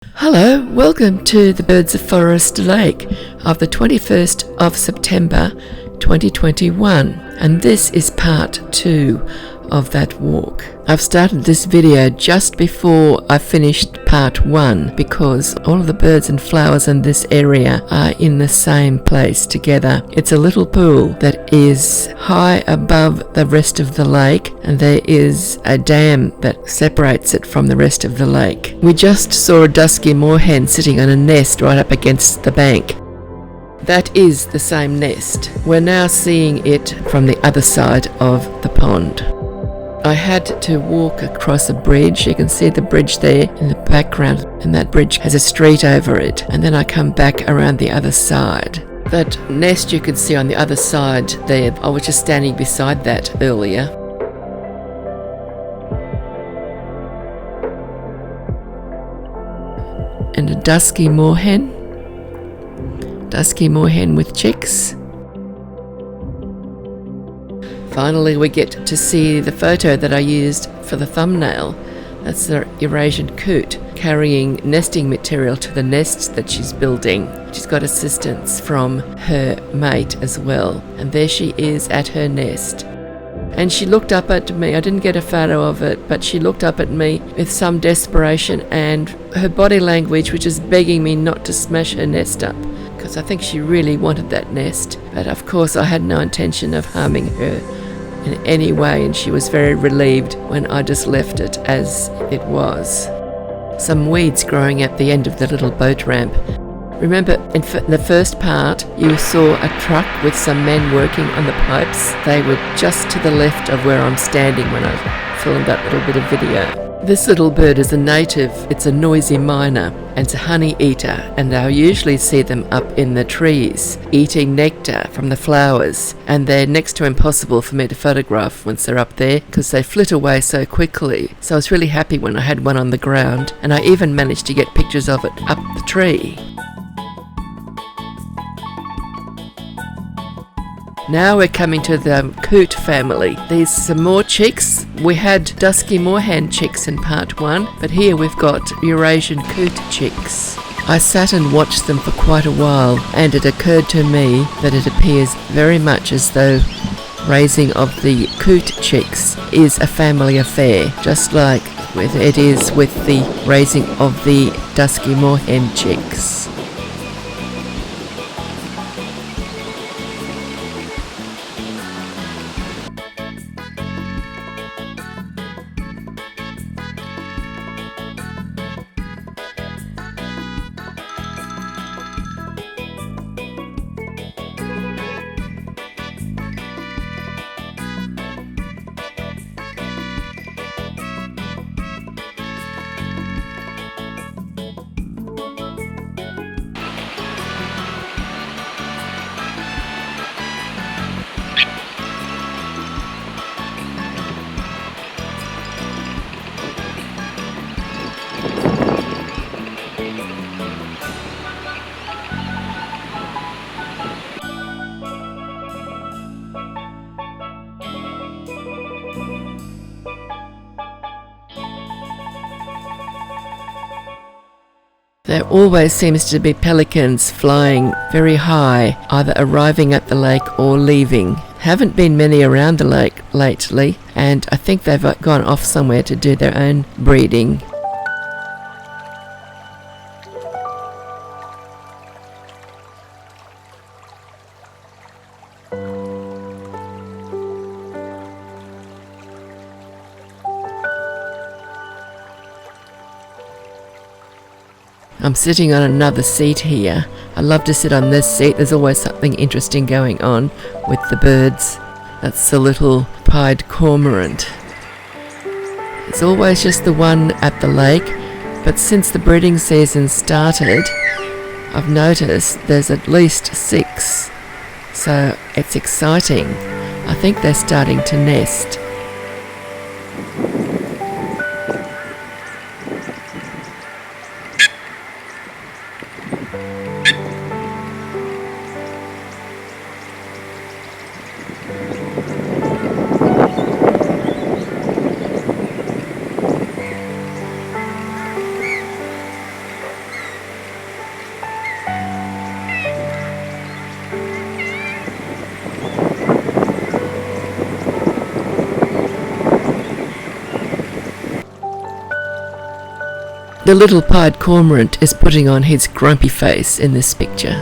Hello, welcome to the Birds of Forest Lake of the 21st of September 2021, and this is part 2 of that walk. I've started this video just before I finished part 1 because all of the birds and flowers in this area are in the same place together. It's a little pool that is high above the rest of the lake, and there is a dam that separates it from the rest of the lake. We just saw a dusky moorhen sitting on a nest right up against the bank. That is the same nest. We're now seeing it from the other side of the pond. I had to walk across a bridge. You can see the bridge there in the background, and that bridge has a street over it. And then I come back around the other side. That nest you can see on the other side there, I was just standing beside that earlier. And a dusky moorhen with chicks. Finally, we get to see the photo that I used for the thumbnail. That's the Eurasian coot carrying nesting material to the nest that she's building. She's got assistance from her mate as well. And there she is at her nest. And she looked up at me. I didn't get a photo of it, but she looked up at me with some desperation, and her body language was just begging me not to smash her nest up, because I think she really wanted that nest. But of course I had no intention of harming her in any way, and she was very relieved when I just left it as it was. Some weeds growing at the end of the little boat ramp. Remember, in the first part, you saw a truck with some men working on the pipes. They were just to the left of where I'm standing when I filmed that little bit of video. This little bird is a native. It's a noisy miner, and it's a honey eater, and I'll usually see them up in the trees eating nectar from the flowers, and they're next to impossible for me to photograph once they're up there because they flit away so quickly. So I was really happy when I had one on the ground, and I even managed to get pictures of it up the tree. Now we're coming to the coot family. These are some more chicks. We had dusky moorhen chicks in part 1, but here we've got Eurasian coot chicks. I sat and watched them for quite a while, and it occurred to me that it appears very much as though raising of the coot chicks is a family affair, just like it is with the raising of the dusky moorhen chicks. There always seems to be pelicans flying very high, either arriving at the lake or leaving. Haven't been many around the lake lately, and I think they've gone off somewhere to do their own breeding. I'm sitting on another seat here. I love to sit on this seat. There's always something interesting going on with the birds. That's the little pied cormorant. It's always just the one at the lake, but since the breeding season started, I've noticed there's at least 6. So it's exciting. I think they're starting to nest. The little pied cormorant is putting on his grumpy face in this picture.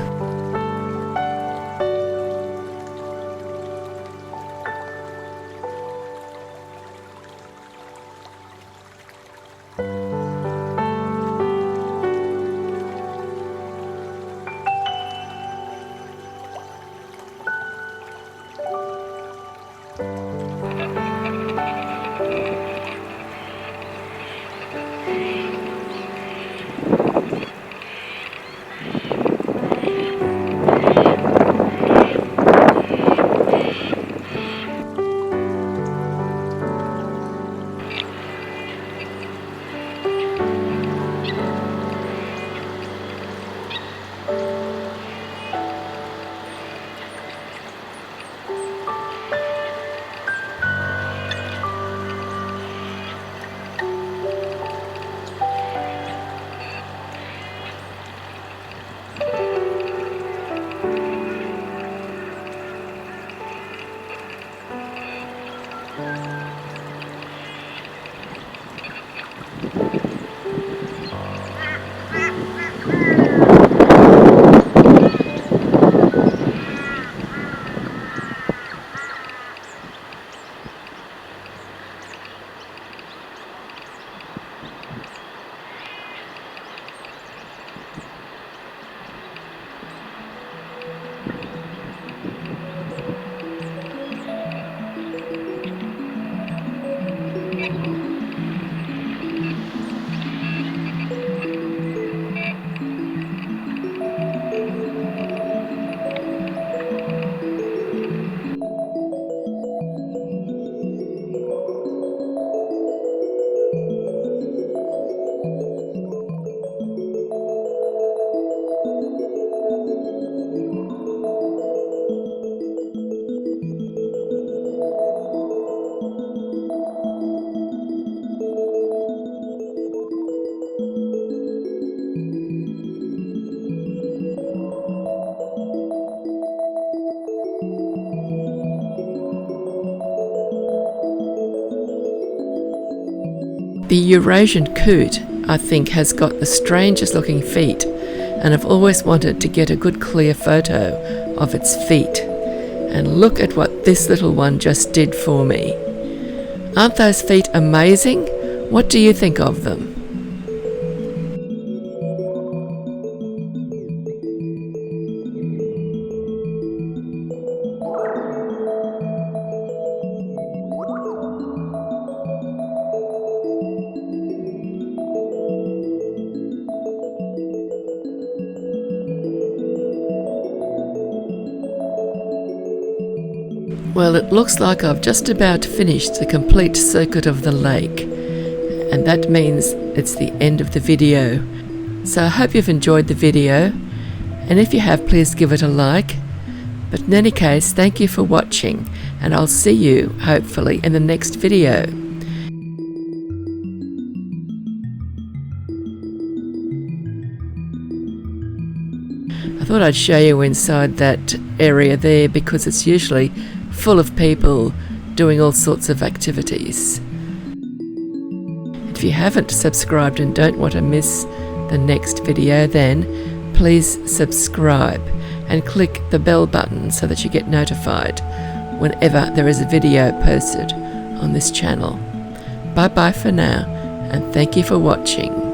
The Eurasian coot, I think, has got the strangest looking feet, and I've always wanted to get a good clear photo of its feet. And look at what this little one just did for me. Aren't those feet amazing? What do you think of them? Well, it looks like I've just about finished the complete circuit of the lake, and that means it's the end of the video. So I hope you've enjoyed the video, and if you have, please give it a like. But in any case, thank you for watching, and I'll see you, hopefully, in the next video. I thought I'd show you inside that area there because it's usually full of people doing all sorts of activities. If you haven't subscribed and don't want to miss the next video, then please subscribe and click the bell button so that you get notified whenever there is a video posted on this channel. Bye bye for now, and thank you for watching.